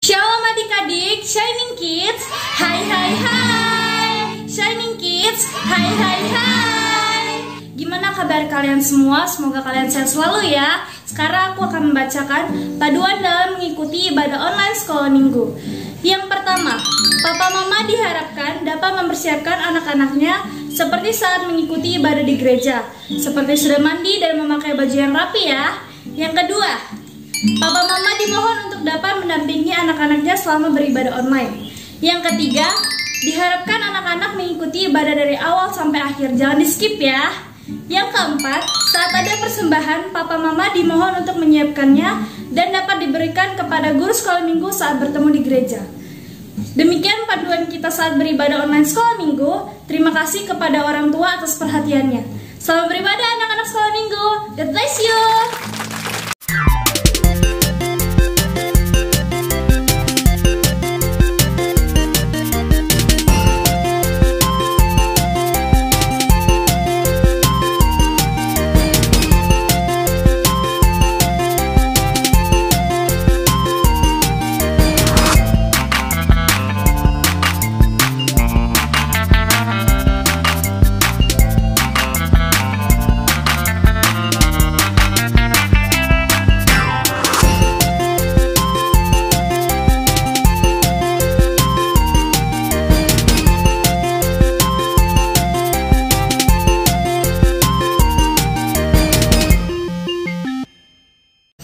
Shalom adik-adik, Shining Kids. Hai hai hai. Shining Kids, hai hai hai. Gimana kabar kalian semua? Semoga kalian sehat selalu ya. Sekarang aku akan membacakan paduan dalam mengikuti ibadah online sekolah minggu. Yang pertama, Papa Mama diharapkan dapat mempersiapkan anak-anaknya seperti saat mengikuti ibadah di gereja, seperti sudah mandi dan memakai baju yang rapi ya. Yang kedua, Papa Mama dimohon untuk dapat mendampingi anak-anaknya selama beribadah online. Yang ketiga, diharapkan anak-anak mengikuti ibadah dari awal sampai akhir, jangan di skip ya. Yang keempat, saat ada persembahan, Papa Mama dimohon untuk menyiapkannya dan dapat diberikan kepada guru sekolah minggu saat bertemu di gereja. Demikian paduan kita saat beribadah online sekolah minggu. Terima kasih kepada orang tua atas perhatiannya. Selamat beribadah anak-anak sekolah minggu. God bless you.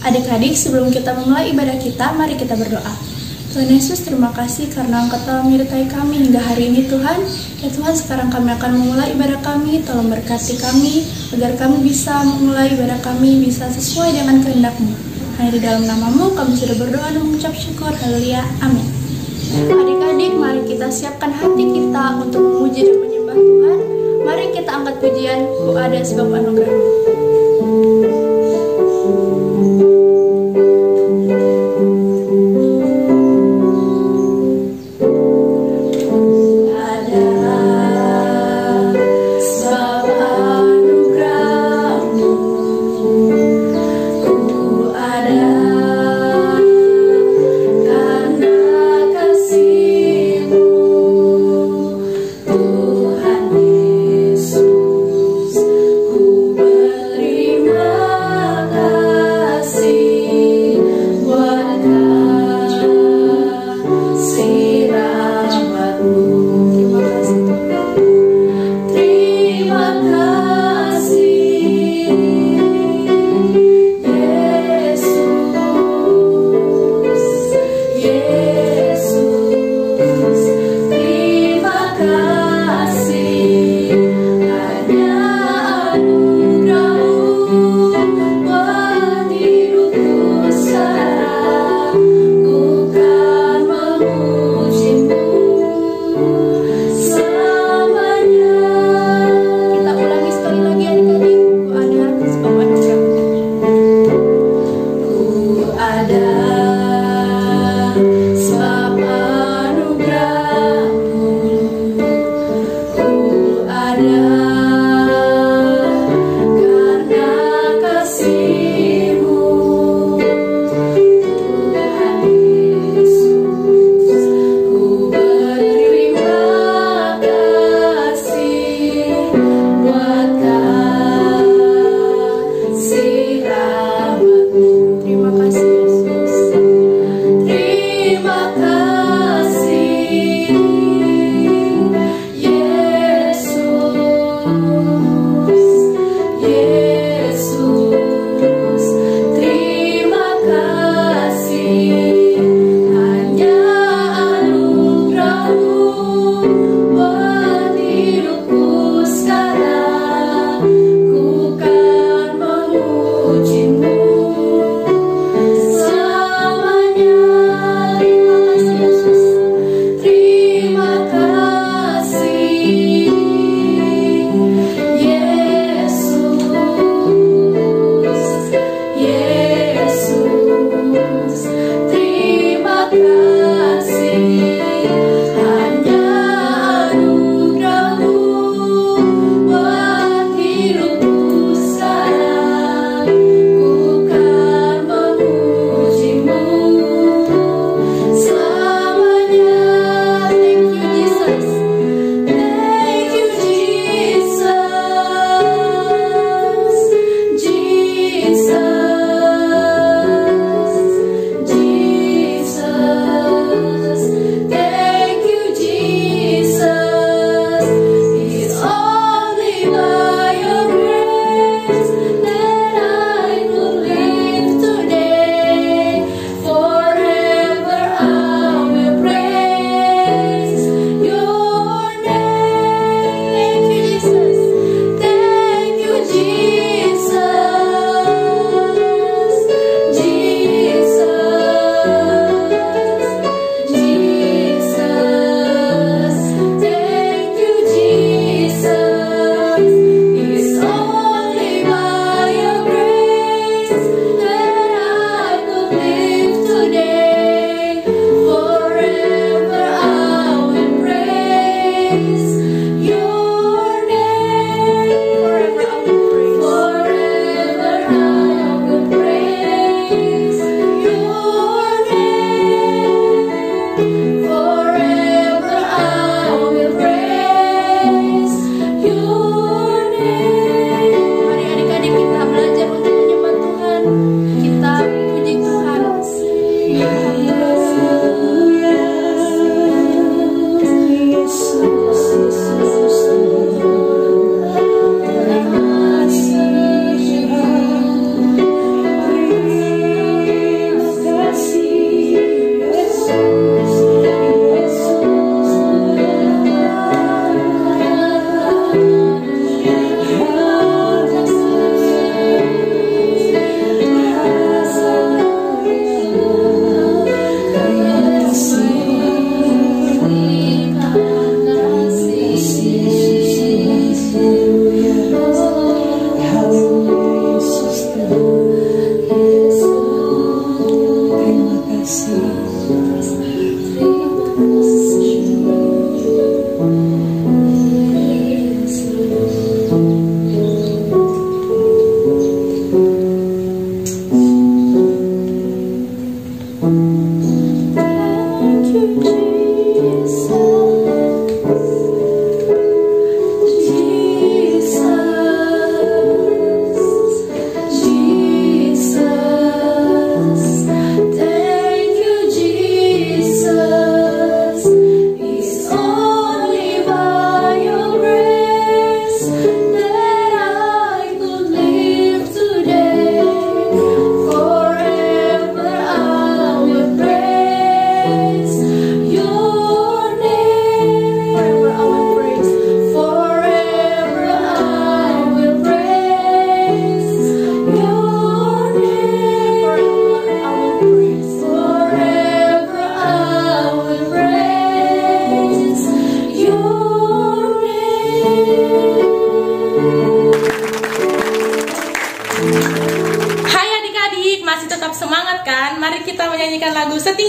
Adik-adik, sebelum kita memulai ibadah kita, mari kita berdoa. Tuhan Yesus, terima kasih karena Engkau telah menyertai kami hingga hari ini Tuhan. Ya Tuhan, sekarang kami akan memulai ibadah kami. Tolong berkati kami, agar kami bisa memulai ibadah kami bisa sesuai dengan kehendak-Mu. Hanya di dalam nama-Mu kami sudah berdoa dan mengucap syukur. Haleluya, amin. Adik-adik, mari kita siapkan hati kita untuk memuji dan menyembah Tuhan. Mari kita angkat pujian, Ku ada sebab anugerah-Mu.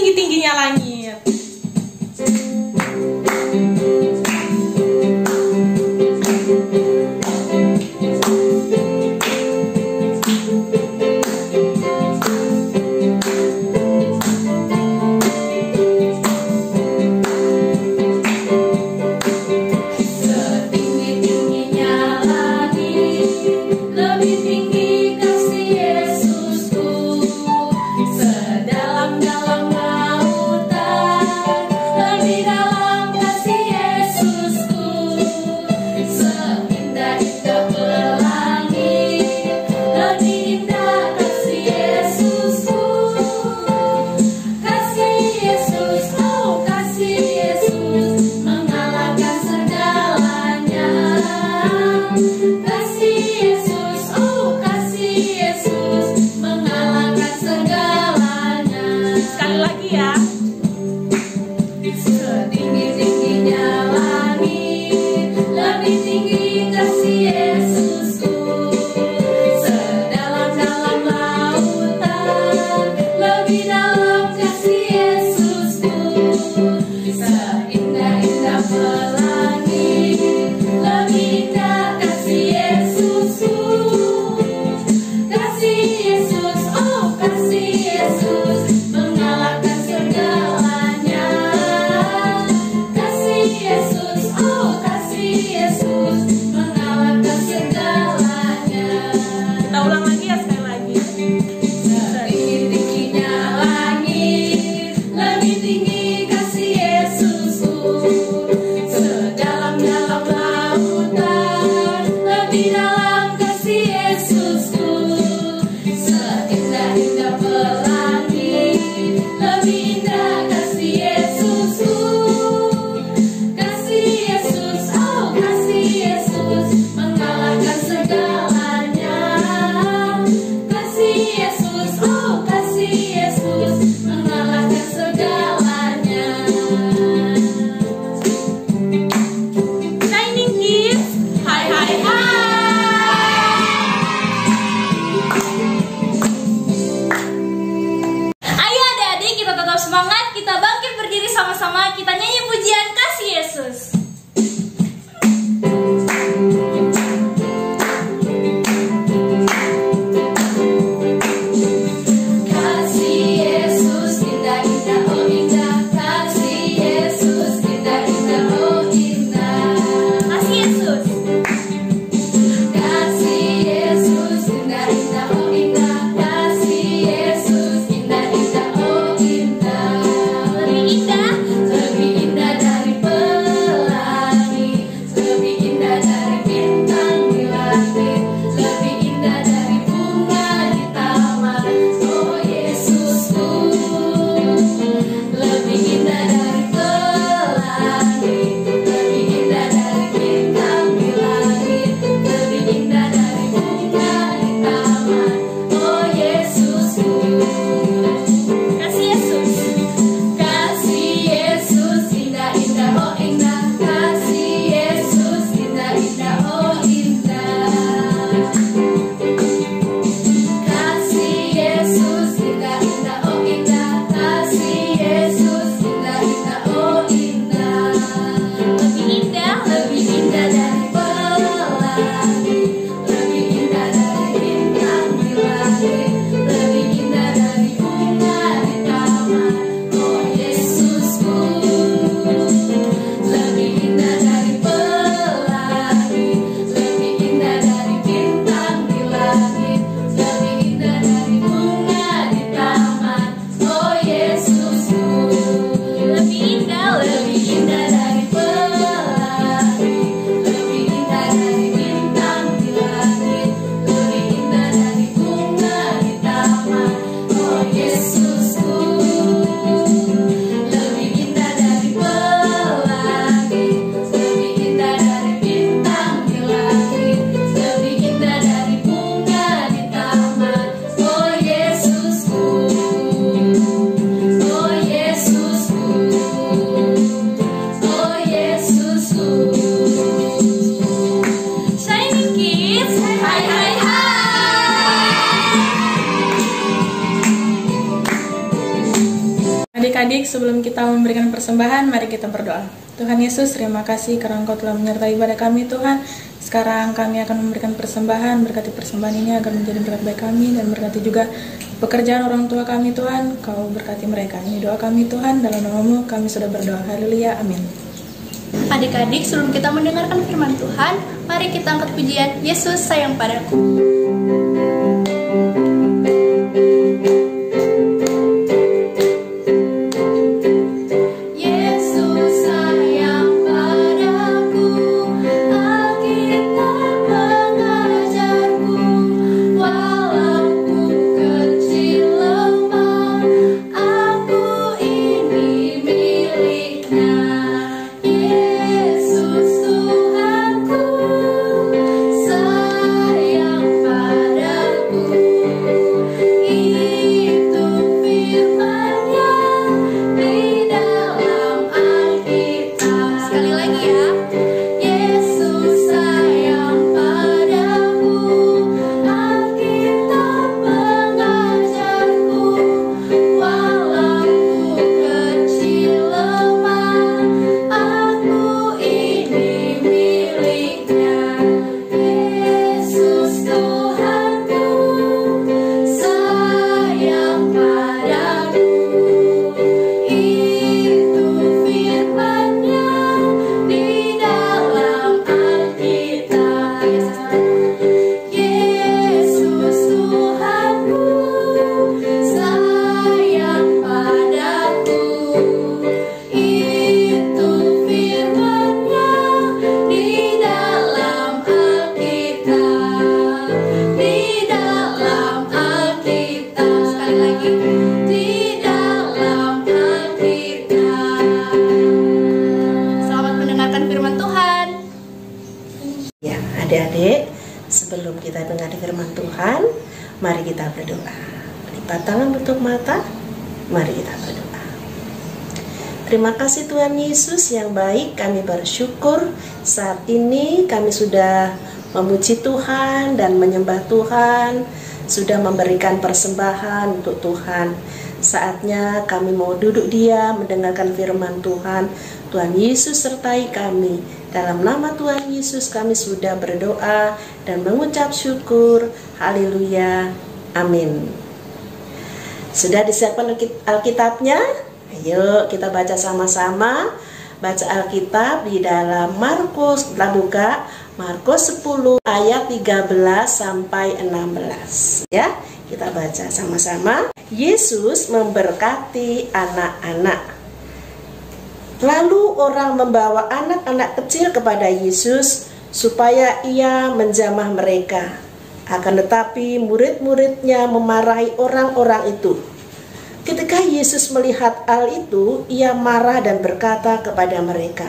setinggi-tingginya langit. Sama-sama kita nyanyi pujian Kasih Yesus. Lebih indah dari pelangi. sebelum kita memberikan persembahan, mari kita berdoa. Tuhan Yesus, terima kasih karena Engkau telah menyertai ibadah kami, Tuhan. Sekarang kami akan memberikan persembahan. Berkati persembahan ini agar menjadi berkat bagi kami, dan berkati juga pekerjaan orang tua kami, Tuhan. Kau berkati mereka. Ini doa kami, Tuhan. Dalam nama-Mu kami sudah berdoa. Haleluya, amin. Adik-adik, sebelum kita mendengarkan firman Tuhan, mari kita angkat pujian Yesus sayang padaku. Adik-adik, sebelum kita dengar firman Tuhan, mari kita berdoa. Lipat tangan, tutup mata, mari kita berdoa. Terima kasih Tuhan Yesus yang baik, kami bersyukur saat ini kami sudah memuji Tuhan dan menyembah Tuhan, sudah memberikan persembahan untuk Tuhan. Saatnya kami mau duduk diam mendengarkan firman Tuhan. Tuhan Yesus sertai kami. Dalam nama Tuhan Yesus kami sudah berdoa dan mengucap syukur. Haleluya. Amin. Sudah disiapkan Alkitabnya? Ayo kita baca sama-sama. Baca Alkitab di dalam Markus, kita buka Markus 10 ayat 13 sampai 16. Ya, kita baca sama-sama. Yesus memberkati anak-anak. Lalu orang membawa anak-anak kecil kepada Yesus supaya ia menjamah mereka. Akan tetapi murid-muridnya memarahi orang-orang itu. Ketika Yesus melihat hal itu, ia marah dan berkata kepada mereka,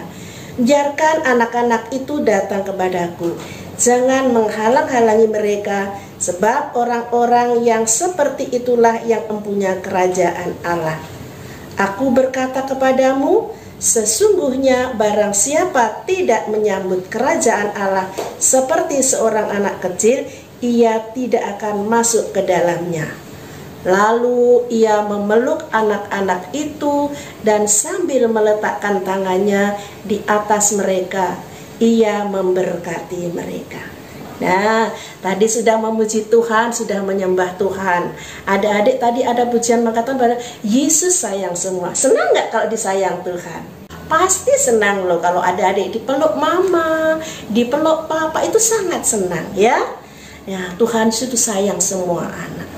"Biarkan anak-anak itu datang kepadaku. Jangan menghalang-halangi mereka, sebab orang-orang yang seperti itulah yang mempunyai kerajaan Allah. Aku berkata kepadamu, sesungguhnya barang siapa tidak menyambut kerajaan Allah seperti seorang anak kecil, ia tidak akan masuk ke dalamnya." Lalu ia memeluk anak-anak itu dan sambil meletakkan tangannya di atas mereka, ia memberkati mereka. Nah, tadi sudah memuji Tuhan, sudah menyembah Tuhan. Adik-adik tadi ada pujian mengatakan bahwa Yesus sayang semua. Senang nggak kalau disayang Tuhan? Pasti senang loh kalau adik-adik dipeluk mama, dipeluk papa, itu sangat senang ya. Ya, Tuhan itu sayang semua anak.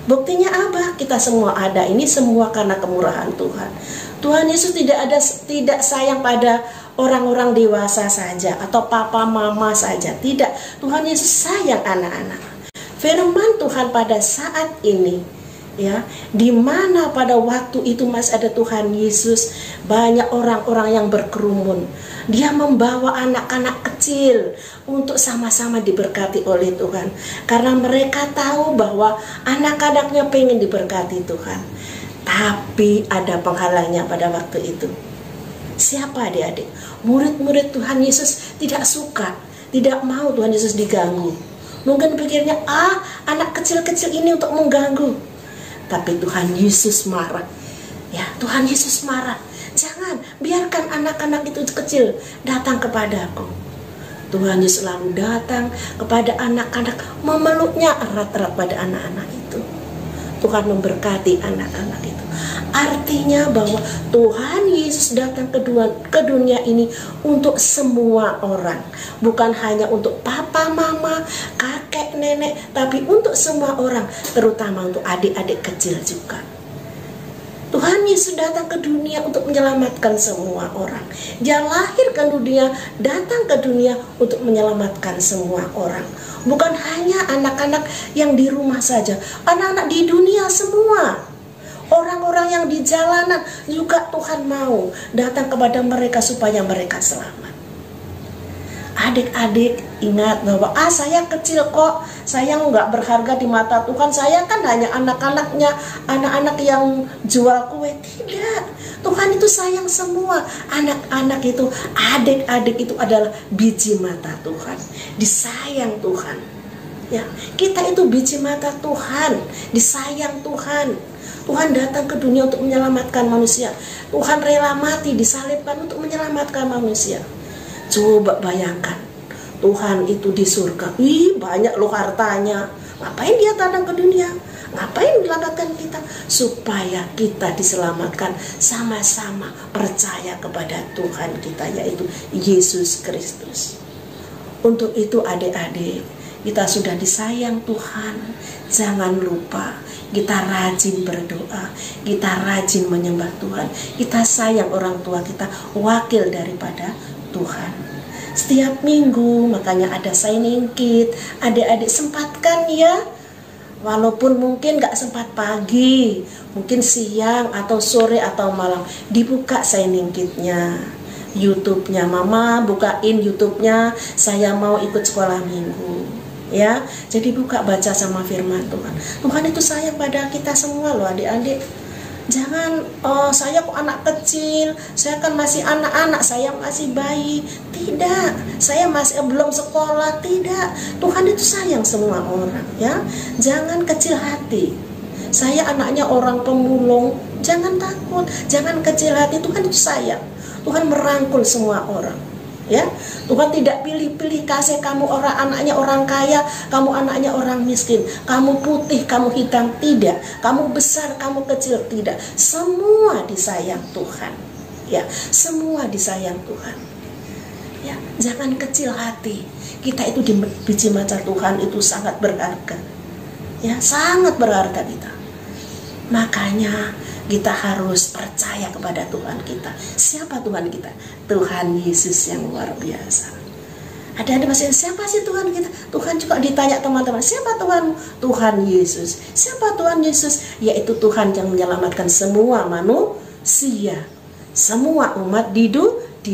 Buktinya apa? Kita semua ada ini semua karena kemurahan Tuhan. Tuhan Yesus tidak sayang pada orang-orang dewasa saja atau papa mama saja. Tidak, Tuhan Yesus sayang anak-anak. Firman Tuhan pada saat ini, ya, di mana pada waktu itu masih ada Tuhan Yesus, banyak orang-orang yang berkerumun. Dia membawa anak-anak kecil untuk sama-sama diberkati oleh Tuhan, karena mereka tahu bahwa anak-anaknya pengen diberkati Tuhan. Tapi ada penghalangnya pada waktu itu. Siapa adik-adik? Murid-murid Tuhan Yesus tidak suka, tidak mau Tuhan Yesus diganggu. Mungkin pikirnya, anak kecil-kecil ini untuk mengganggu. Tapi Tuhan Yesus marah. Ya, Tuhan Yesus marah. Jangan biarkan anak-anak itu kecil datang kepadaku. Tuhan Yesus selalu datang kepada anak-anak, memeluknya erat-erat pada anak-anak itu. Tuhan memberkati anak-anak itu. Artinya bahwa Tuhan Yesus datang ke dunia ini untuk semua orang. Bukan hanya untuk papa, mama, kakek, nenek, tapi untuk semua orang, terutama untuk adik-adik kecil juga. Tuhan Yesus datang ke dunia untuk menyelamatkan semua orang. Dia lahir ke dunia, datang ke dunia untuk menyelamatkan semua orang. Bukan hanya anak-anak yang di rumah saja, anak-anak di dunia semua. Orang-orang yang di jalanan juga Tuhan mau datang kepada mereka supaya mereka selamat. Adik-adik ingat bahwa saya kecil kok, saya nggak berharga di mata Tuhan, saya kan hanya anak-anaknya, anak-anak yang jual kue. Tidak, Tuhan itu sayang semua. Anak-anak itu, adik-adik itu adalah biji mata Tuhan, disayang Tuhan. Ya, kita itu biji mata Tuhan, disayang Tuhan. Tuhan datang ke dunia untuk menyelamatkan manusia. Tuhan rela mati, disalibkan untuk menyelamatkan manusia. Coba bayangkan, Tuhan itu di surga, banyak loh hartanya. Ngapain dia datang ke dunia? Ngapain menyelamatkan kita? Supaya kita diselamatkan, sama-sama percaya kepada Tuhan kita, yaitu Yesus Kristus. Untuk itu adik-adik, kita sudah disayang Tuhan. Jangan lupa, kita rajin berdoa, kita rajin menyembah Tuhan, kita sayang orang tua kita, wakil daripada Tuhan. Setiap minggu makanya ada signing kit. Adik-adik sempatkan ya, walaupun mungkin gak sempat pagi, mungkin siang atau sore atau malam, dibuka signing kitnya, YouTube-nya. Mama bukain YouTube-nya, saya mau ikut sekolah minggu. Ya, jadi buka, baca sama firman Tuhan. Tuhan itu sayang pada kita semua loh adik-adik. Jangan, saya kok anak kecil, saya kan masih anak-anak, saya masih bayi. Tidak, saya masih belum sekolah. Tidak, Tuhan itu sayang semua orang ya. Jangan kecil hati. Saya anaknya orang pemulung, jangan takut, jangan kecil hati. Tuhan itu sayang. Tuhan merangkul semua orang. Ya, Tuhan tidak pilih-pilih, kasih kamu anaknya orang kaya, kamu anaknya orang miskin, kamu putih, kamu hitam, tidak, kamu besar, kamu kecil, tidak. Semua disayang Tuhan. Ya, semua disayang Tuhan. Ya, jangan kecil hati. Kita itu di biji mata Tuhan itu sangat berharga. Ya, sangat berharga kita. Makanya kita harus percaya kepada Tuhan kita. Siapa Tuhan kita? Tuhan Yesus yang luar biasa. Ada masih, siapa sih Tuhan kita? Tuhan juga ditanya teman-teman, siapa Tuhan? Tuhan Yesus. Siapa Tuhan Yesus? Yaitu Tuhan yang menyelamatkan semua manusia, semua umat di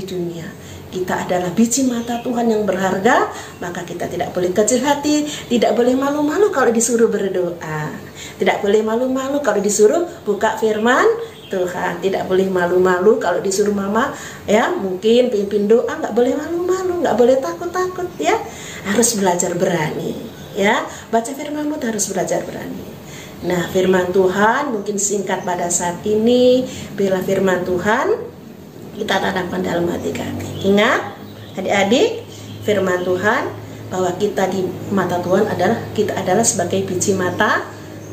dunia. Kita adalah biji mata Tuhan yang berharga, maka kita tidak boleh kecil hati, tidak boleh malu-malu kalau disuruh berdoa, tidak boleh malu-malu kalau disuruh buka firman Tuhan, tidak boleh malu-malu kalau disuruh mama ya mungkin pimpin doa, nggak boleh malu-malu, nggak boleh takut-takut ya, harus belajar berani ya, baca firman-Mu harus belajar berani. Nah, firman Tuhan mungkin singkat pada saat ini, bila firman Tuhan kita tanamkan dalam hati kami. Ingat adik-adik, firman Tuhan bahwa kita di mata Tuhan kita adalah sebagai biji mata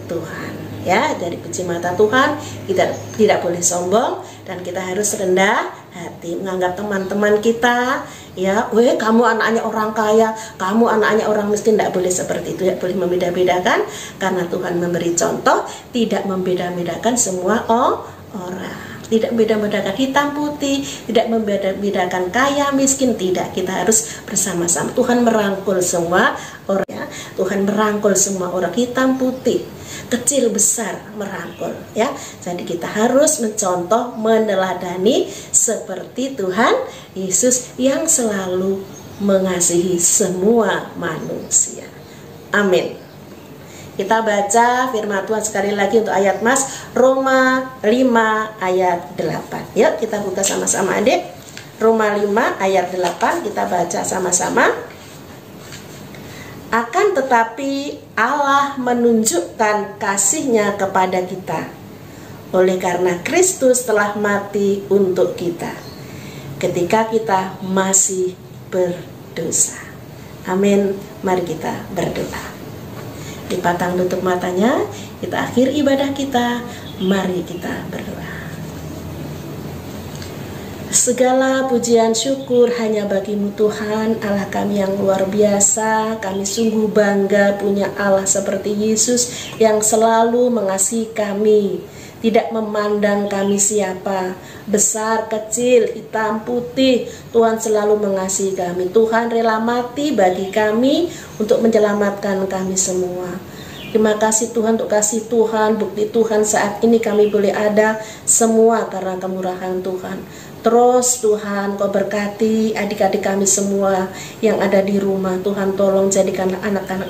Tuhan. Ya, dari biji mata Tuhan kita tidak boleh sombong dan kita harus rendah hati, menganggap teman-teman kita ya, kamu anaknya orang kaya, kamu anaknya orang miskin, tidak boleh seperti itu, tidak boleh membeda-bedakan, karena Tuhan memberi contoh tidak membeda-bedakan semua orang. Tidak membeda-bedakan hitam putih, tidak membeda-bedakan kaya miskin, tidak. Kita harus bersama-sama. Tuhan merangkul semua orang ya. Tuhan merangkul semua orang, hitam putih, kecil besar, merangkul ya. Jadi kita harus mencontoh, meneladani seperti Tuhan Yesus yang selalu mengasihi semua manusia. Amin. Kita baca firman Tuhan sekali lagi untuk ayat Mas, Roma 5 ayat 8. Yuk kita buka sama-sama adik. Roma 5 ayat 8 kita baca sama-sama. Akan tetapi Allah menunjukkan kasih-Nya kepada kita, Oleh karena Kristus telah mati untuk kita ketika kita masih berdosa. Amin. Mari kita berdoa. Dipatang tutup matanya, kita akhir ibadah kita. Mari kita berdoa. Segala pujian syukur hanya bagi-Mu Tuhan, Allah kami yang luar biasa. Kami sungguh bangga punya Allah seperti Yesus yang selalu mengasihi kami, tidak memandang kami siapa, besar, kecil, hitam, putih. Tuhan selalu mengasihi kami. Tuhan rela mati bagi kami untuk menyelamatkan kami semua. Terima kasih Tuhan untuk kasih Tuhan, bukti Tuhan saat ini kami boleh ada semua karena kemurahan Tuhan. Terus Tuhan Kau berkati adik-adik kami semua yang ada di rumah. Tuhan tolong jadikanlah anak-anak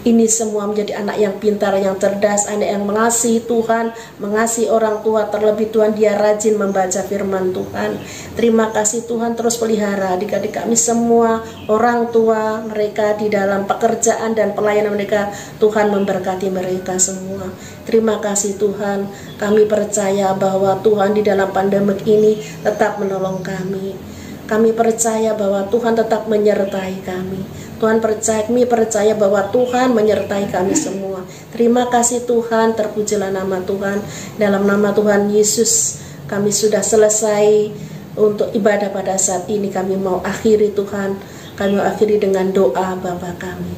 ini semua menjadi anak yang pintar, yang cerdas, anak yang mengasihi Tuhan, mengasihi orang tua. Terlebih Tuhan dia rajin membaca firman Tuhan. Terima kasih Tuhan, terus pelihara adik-adik kami semua, orang tua mereka di dalam pekerjaan dan pelayanan mereka. Tuhan memberkati mereka semua. Terima kasih Tuhan, kami percaya bahwa Tuhan di dalam pandemi ini tetap menolong kami. Kami percaya bahwa Tuhan tetap menyertai kami. Kami percaya bahwa Tuhan menyertai kami semua. Terima kasih Tuhan, terpujilah nama Tuhan. Dalam nama Tuhan Yesus kami sudah selesai untuk ibadah pada saat ini. Kami mau akhiri Tuhan, kami mau akhiri dengan doa Bapa kami.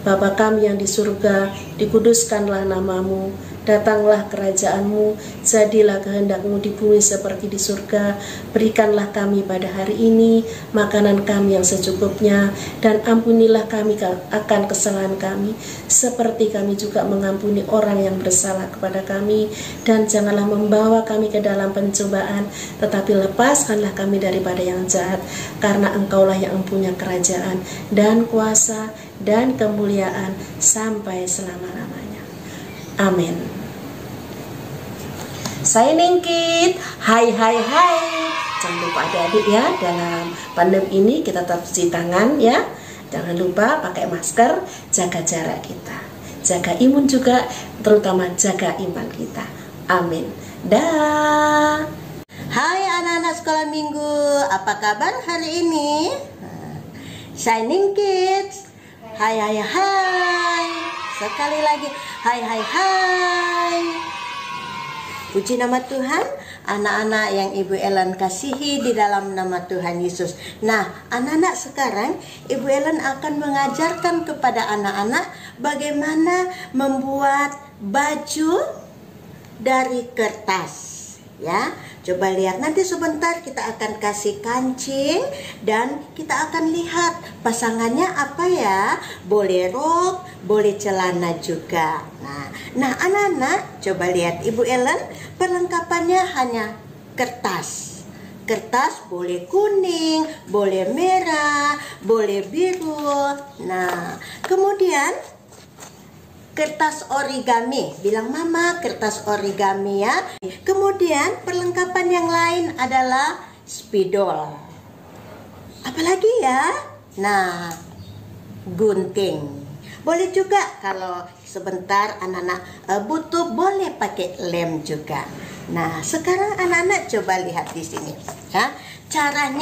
Bapa kami yang di surga, dikuduskanlah nama-Mu. Datanglah kerajaan-Mu, jadilah kehendak-Mu di bumi seperti di surga. Berikanlah kami pada hari ini makanan kami yang secukupnya, dan ampunilah kami akan kesalahan kami, seperti kami juga mengampuni orang yang bersalah kepada kami. Dan janganlah membawa kami ke dalam pencobaan, tetapi lepaskanlah kami daripada yang jahat, karena Engkaulah yang mempunyai kerajaan dan kuasa dan kemuliaan sampai selama-lamanya. Amin. Saya Ningkit. Hai hai hai. Jangan lupa adik-adik ya, dalam pandemi ini kita tetap cuci tangan ya. Jangan lupa pakai masker, jaga jarak kita, jaga imun juga, terutama jaga iman kita. Amin. Dah. Hai anak-anak sekolah minggu, apa kabar hari ini? Shining Kids. Hai hai hai. Sekali lagi, hai hai hai. Puji nama Tuhan, anak-anak yang Ibu Ellen kasihi di dalam nama Tuhan Yesus. Nah, anak-anak sekarang Ibu Ellen akan mengajarkan kepada anak-anak bagaimana membuat baju dari kertas. Ya, coba lihat, nanti sebentar kita akan kasih kancing dan kita akan lihat pasangannya apa ya. Boleh rok, boleh celana juga. Nah anak-anak coba lihat Ibu Ellen, perlengkapannya hanya kertas. Kertas boleh kuning, boleh merah, boleh biru. Nah, kemudian kertas origami, bilang mama kertas origami ya. Kemudian perlengkapan yang lain adalah spidol. Apalagi ya? Nah, gunting. Boleh juga kalau sebentar anak-anak butuh, boleh pakai lem juga. Nah, sekarang anak-anak coba lihat di sini ya. Cara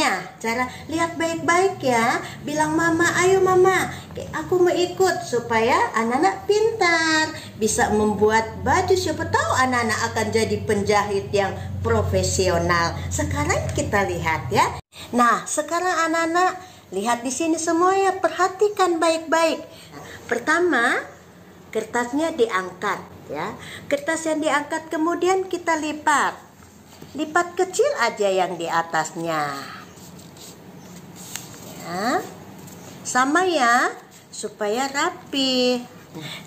lihat baik-baik ya. Bilang mama, ayo mama, aku mau ikut supaya anak-anak pintar, bisa membuat baju. Siapa tahu anak-anak akan jadi penjahit yang profesional. Sekarang kita lihat ya. Nah, sekarang anak-anak lihat di sini semua ya, perhatikan baik-baik. Pertama, kertasnya diangkat ya. Kertas yang diangkat kemudian kita lipat. Lipat kecil aja yang di atasnya. Ya. Sama ya, supaya rapi.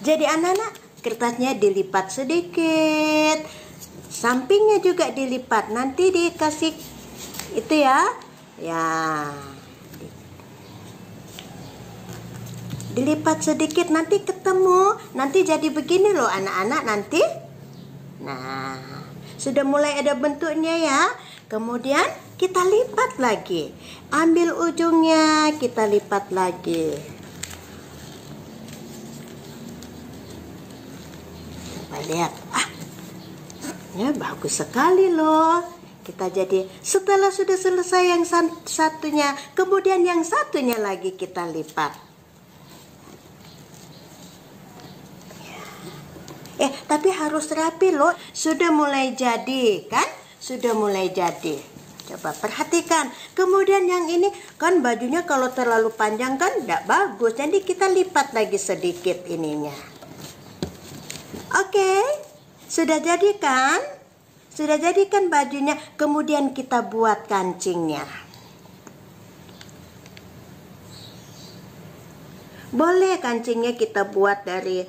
Jadi anak-anak, kertasnya dilipat sedikit. Sampingnya juga dilipat. Nanti dikasih itu ya. Ya. Dilipat sedikit, nanti ketemu. Nanti jadi begini loh anak-anak nanti. Nah, sudah mulai ada bentuknya ya. Kemudian kita lipat lagi. Ambil ujungnya, kita lipat lagi. Coba lihat. Ya, bagus sekali loh. Kita jadi setelah sudah selesai yang satunya, kemudian yang satunya lagi kita lipat. Tapi harus rapi loh. Sudah mulai jadi kan? Sudah mulai jadi. Coba perhatikan. Kemudian yang ini kan bajunya kalau terlalu panjang kan tidak bagus. Jadi kita lipat lagi sedikit ininya. Oke. Sudah jadi kan? Sudah jadi kan bajunya. Kemudian kita buat kancingnya. Boleh kancingnya kita buat dari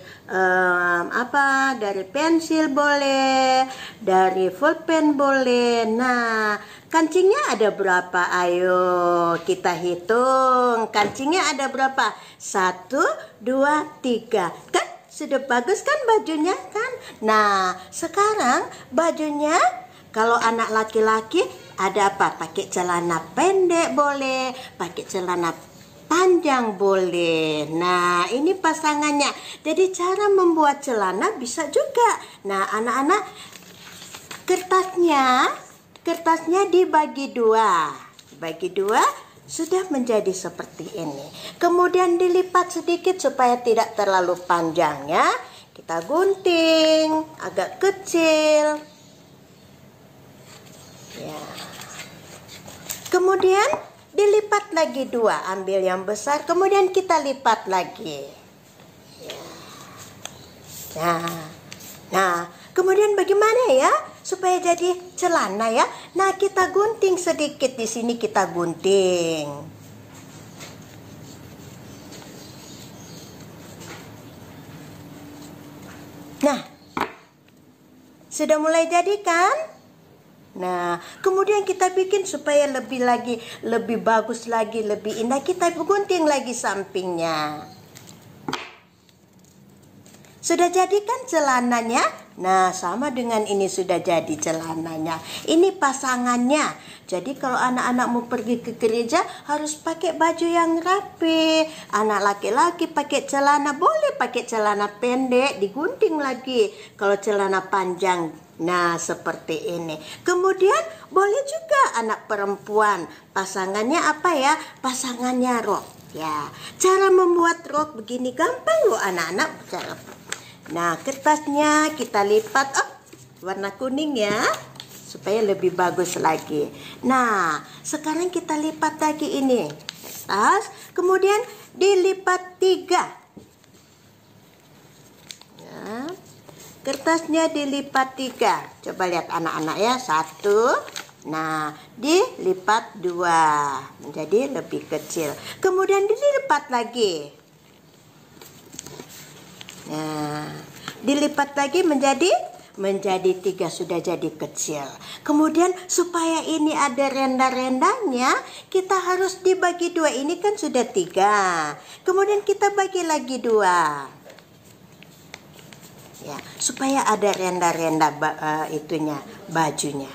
dari pensil boleh, dari pulpen boleh. Nah, kancingnya ada berapa? Ayo kita hitung. Kancingnya ada berapa? 1, 2, 3. Kan sudah bagus kan bajunya kan? Nah, sekarang bajunya kalau anak laki-laki ada apa? Pakai celana pendek boleh, pakai celana panjang boleh. Nah, ini pasangannya. Jadi cara membuat celana bisa juga. Nah, anak-anak, kertasnya dibagi dua. Dibagi dua sudah menjadi seperti ini. Kemudian dilipat sedikit supaya tidak terlalu panjang ya. Kita gunting agak kecil. Ya. Kemudian dilipat lagi dua, ambil yang besar, kemudian kita lipat lagi. Nah, kemudian bagaimana ya supaya jadi celana ya? Nah, kita gunting sedikit di sini, kita gunting. Nah, sudah mulai jadi kan? Nah, kemudian kita bikin supaya lebih bagus lagi, lebih indah. Kita gunting lagi sampingnya. Sudah jadi kan celananya? Nah, sama dengan ini sudah jadi celananya. Ini pasangannya. Jadi kalau anak-anak mau pergi ke gereja harus pakai baju yang rapi. Anak laki-laki pakai celana, boleh pakai celana pendek, digunting lagi. Kalau celana panjang, nah seperti ini. Kemudian boleh juga anak perempuan. Pasangannya apa ya? Pasangannya rok. Ya, cara membuat rok begini gampang loh anak-anak. Nah, kertasnya kita lipat warna kuning ya, supaya lebih bagus lagi. Nah, sekarang kita lipat lagi ini tas, kemudian dilipat 3. Ya, kertasnya dilipat 3. Coba lihat anak-anak ya, 1. Nah, dilipat 2 menjadi lebih kecil. Kemudian dilipat lagi. Nah, dilipat lagi menjadi 3, sudah jadi kecil. Kemudian supaya ini ada renda-rendanya, kita harus dibagi 2. Ini kan sudah 3. Kemudian kita bagi lagi 2. Ya, supaya ada renda-renda bajunya.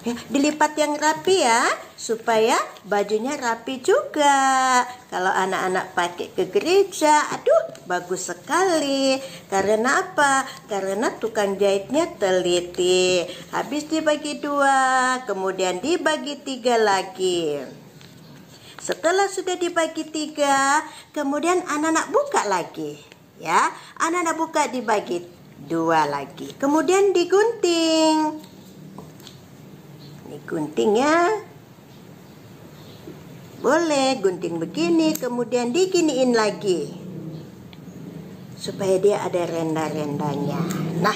Ya, dilipat yang rapi ya, supaya bajunya rapi juga. Kalau anak-anak pakai ke gereja, aduh bagus sekali. Karena apa? Karena tukang jahitnya teliti. Habis dibagi 2, kemudian dibagi 3 lagi. Setelah sudah dibagi 3, kemudian anak-anak buka lagi. Ya, anak-anak buka dibagi 2 lagi. Kemudian digunting. Ini gunting ya. Boleh gunting begini, kemudian diginiin lagi. Supaya dia ada renda-rendanya. Nah,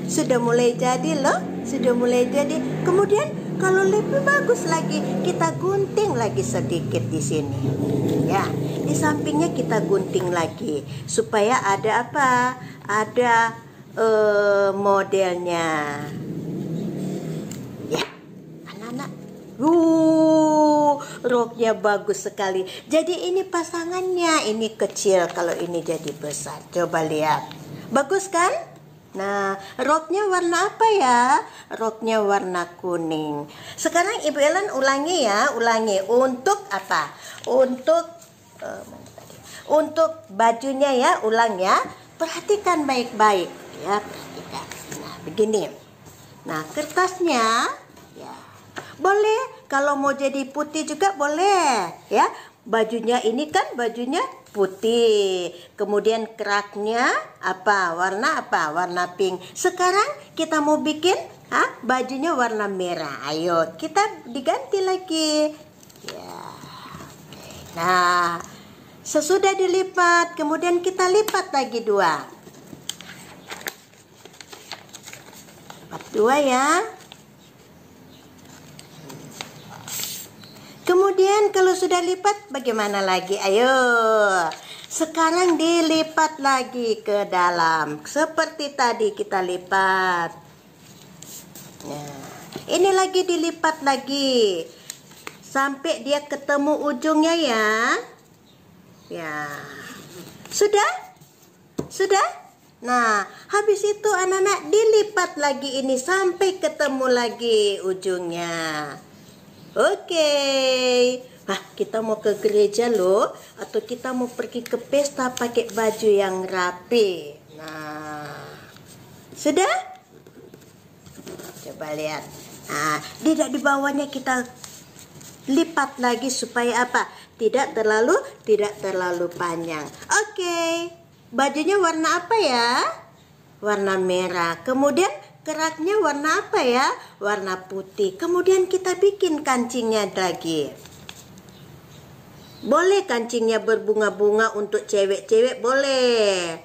sudah mulai jadi loh. Sudah mulai jadi. Kemudian kalau lebih bagus lagi, kita gunting lagi sedikit di sini. Ya, di sampingnya kita gunting lagi. Supaya ada apa? Ada modelnya. Roknya bagus sekali. Jadi ini pasangannya, ini kecil, kalau ini jadi besar. Coba lihat. Bagus kan? Nah, roknya warna apa ya? Roknya warna kuning. Sekarang Ibu Ellen ulangi ya, ulangi. Untuk apa? Untuk bajunya ya, ulang ya. Perhatikan baik-baik ya, tidak. Nah, begini. Nah, kertasnya ya boleh kalau mau jadi putih juga boleh ya. Bajunya ini kan bajunya putih. Kemudian keraknya apa? Warna apa? Warna pink. Sekarang kita mau bikin bajunya warna merah. Ayo, kita diganti lagi. Ya. Nah, sesudah dilipat, kemudian kita lipat lagi 2. Lipat 2 ya. Kemudian kalau sudah lipat bagaimana lagi? Ayo. Sekarang dilipat lagi ke dalam. Seperti tadi kita lipat. Nah, ini lagi dilipat lagi. Sampai dia ketemu ujungnya ya. Ya. Sudah? Sudah? Nah, habis itu anak-anak dilipat lagi ini sampai ketemu lagi ujungnya. Oke. Nah, kita mau ke gereja loh, atau kita mau pergi ke pesta pakai baju yang rapi. Nah, sudah? Coba lihat. Nah, tidak di bawahnya kita lipat lagi supaya apa? Tidak terlalu panjang. Oke. Bajunya warna apa ya? Warna merah. Kemudian keraknya warna apa ya? Warna putih. Kemudian kita bikin kancingnya lagi. Boleh kancingnya berbunga-bunga untuk cewek-cewek, boleh.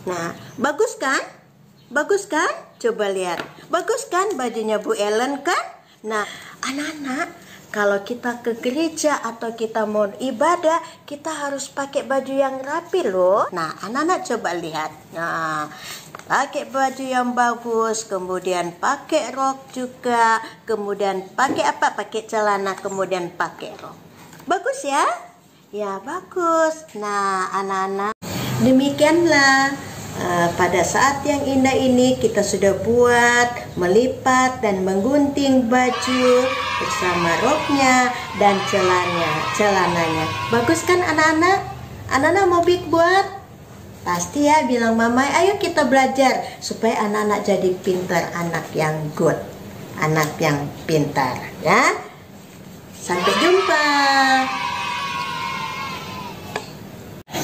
Nah, bagus kan? Bagus kan? Coba lihat. Bagus kan bajunya Bu Ellen kan? Nah, anak-anak, kalau kita ke gereja atau kita mau ibadah, kita harus pakai baju yang rapi loh. Nah, anak-anak coba lihat. Nah, pakai baju yang bagus, kemudian pakai rok juga, kemudian pakai apa? Pakai celana, kemudian pakai rok. Bagus ya? Ya, bagus. Nah, anak-anak, demikianlah. Pada saat yang indah ini kita sudah buat, melipat dan menggunting baju bersama roknya dan celananya. Bagus kan anak-anak? Anak-anak mau buat? Pasti ya, bilang mama, ayo kita belajar supaya anak-anak jadi pintar, anak yang good, anak yang pintar ya. Sampai jumpa.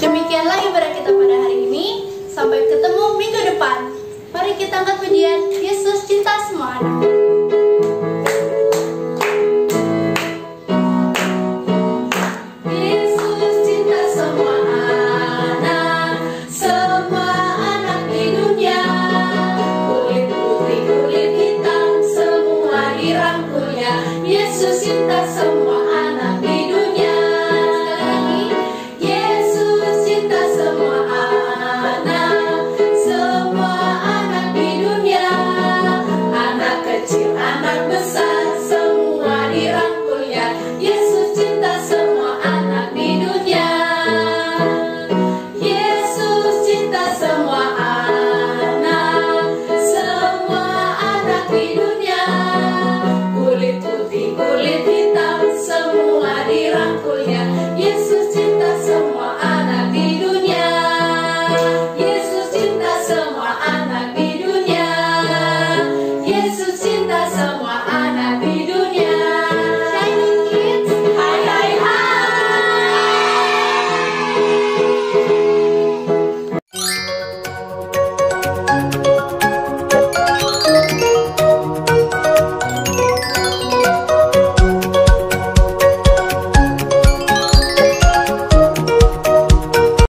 Demikianlah ibadah kita pada hari ini. Sampai ketemu minggu depan. Mari kita angkat pujian Yesus cinta semua anak.